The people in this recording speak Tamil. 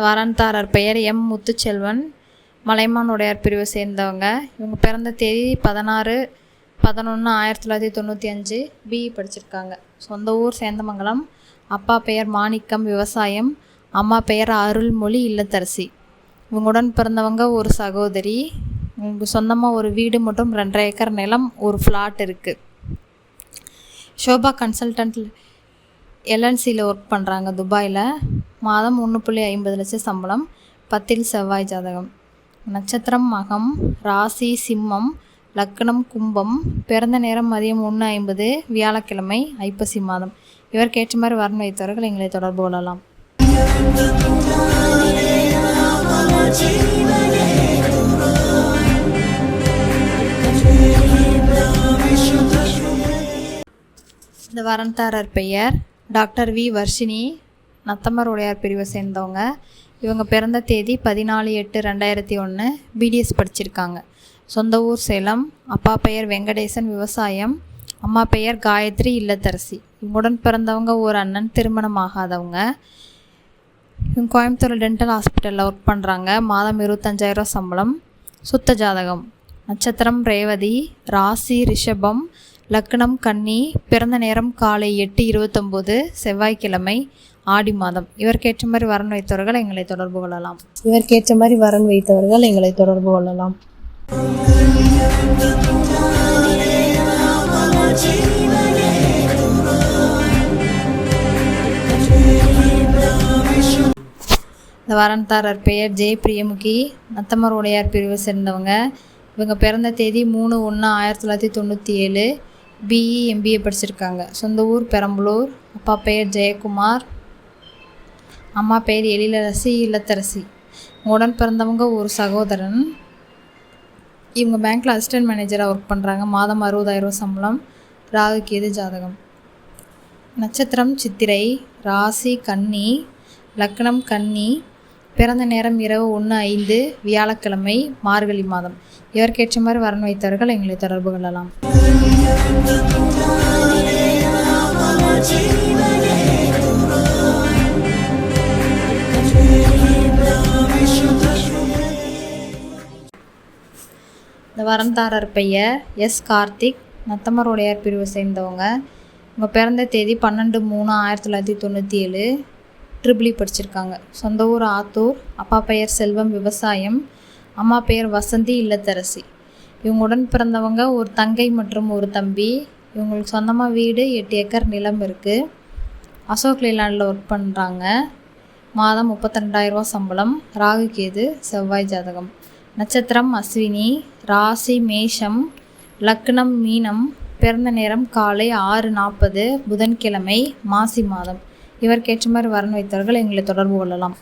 வரன்தாரர் பெயர் எம் முத்துச்செல்வன், மலைமான் உடையார் பிரிவை சேர்ந்தவங்க. இவங்க பிறந்த தேதி 16/11/1995. பிஇ படிச்சிருக்காங்க. சொந்த ஊர் சேந்தமங்கலம். அப்பா பெயர் மாணிக்கம், விவசாயம். அம்மா பெயர் அருள்மொழி, இல்லத்தரசி. இவங்களுடன் பிறந்தவங்க ஒரு சகோதரி. இவங்களுக்கு சொந்தமாக ஒரு வீடு மற்றும் 2.5 ஏக்கர் நிலம், ஒரு ஃப்ளாட் இருக்குது. ஷோபா கன்சல்டன்ட் எல்என்சியில் ஒர்க் பண்ணுறாங்க துபாயில். மாதம் 1.50 லட்சம் சம்பளம். 10 செவ்வாய் ஜாதகம். நட்சத்திரம் மகம். ராசி சிம்மம். லக்னம் கும்பம். பிறந்த நேரம் மதியம் 1:50, வியாழக்கிழமை, ஐப்பசி மாதம். இவருக்கு ஏற்ற மாதிரி வரன் வைத்தவர்கள் எங்களை தொடர்பு கொள்ளலாம். இந்த வரன்தாரர் பெயர் டாக்டர் வி வர்ஷினி, நத்தமர் உடையார் பிரிவை சேர்ந்தவங்க. இவங்க பிறந்த தேதி 14/8/2001. பிடிஎஸ் படிச்சிருக்காங்க. சொந்த ஊர் சேலம். அப்பா பெயர் வெங்கடேசன், விவசாயம். அம்மா பெயர் காயத்ரி, இல்லத்தரசி. இவங்களுடன் பிறந்தவங்க ஒரு அண்ணன், திருமணம் ஆகாதவங்க. இவங்க கோயம்புத்தூர் டென்டல் ஹாஸ்பிட்டலில் ஒர்க் பண்ணுறாங்க. மாதம் 25,000 சம்பளம். சுத்த ஜாதகம். நட்சத்திரம் ரேவதி. ராசி ரிஷபம். லக்னம் கன்னி. பிறந்த நேரம் காலை 8:29, செவ்வாய்க்கிழமை, ஆடி மாதம். இவருக்கேற்ற மாதிரி வரன் வைத்தவர்கள் எங்களை தொடர்பு கொள்ளலாம். இந்த வரன்தாரர் பெயர் ஜெய் பிரியமுகி, நத்தமர் உடையார் பிரிவை சேர்ந்தவங்க. இவங்க பிறந்த தேதி 3/1/1997. பிஇ எம்பிஏ படிச்சிருக்காங்க. சொந்த ஊர் பெரம்பலூர். அப்பா பெயர் ஜெயக்குமார். அம்மா பெயர் எழிலரசி, இல்லத்தரசி. உடன் பிறந்தவங்க ஒரு சகோதரன். இவங்க பேங்க்கில் அசிஸ்டன்ட் மேனேஜராக ஒர்க் பண்ணுறாங்க. மாதம் 60,000 சம்பளம். ராகு கேது ஜாதகம். நட்சத்திரம் சித்திரை. ராசி கன்னி. லக்னம் கன்னி. பிறந்த நேரம் இரவு 1:05, வியாழக்கிழமை, மார்கழி மாதம். இவருக்கேற்ற மாதிரி வரன் வைத்தவர்கள் எங்களை தொடர்பு கொள்ளலாம். இந்த வரன்தாரர் பெயர் எஸ் கார்த்திக், நத்தமர் உடையார் பிரிவை சேர்ந்தவங்க. இவங்க பிறந்த தேதி 12/3/1997. ட்ரிபிள் படிச்சிருக்காங்க. சொந்த ஊர் ஆத்தூர். அப்பா பெயர் செல்வம், விவசாயம். அம்மா பெயர் வசந்தி, இல்லத்தரசி. இவங்களுடன் பிறந்தவங்க ஒரு தங்கை மற்றும் ஒரு தம்பி. இவங்களுக்கு சொந்தமாக வீடு, 8 ஏக்கர் நிலம் இருக்குது. அசோக் லேலாண்டில் ஒர்க் பண்ணுறாங்க. மாதம் 32,000 சம்பளம். ராகு கேது செவ்வாய் ஜாதகம். நட்சத்திரம் அஸ்வினி. ராசி மேஷம். லக்னம் மீனம். பிறந்த நேரம் காலை 6:40, புதன்கிழமை, மாசி மாதம். இவருக்கேற்ற மாதிரி வரன் வைத்தவர்கள் எங்களை தொடர்பு கொள்ளலாம்.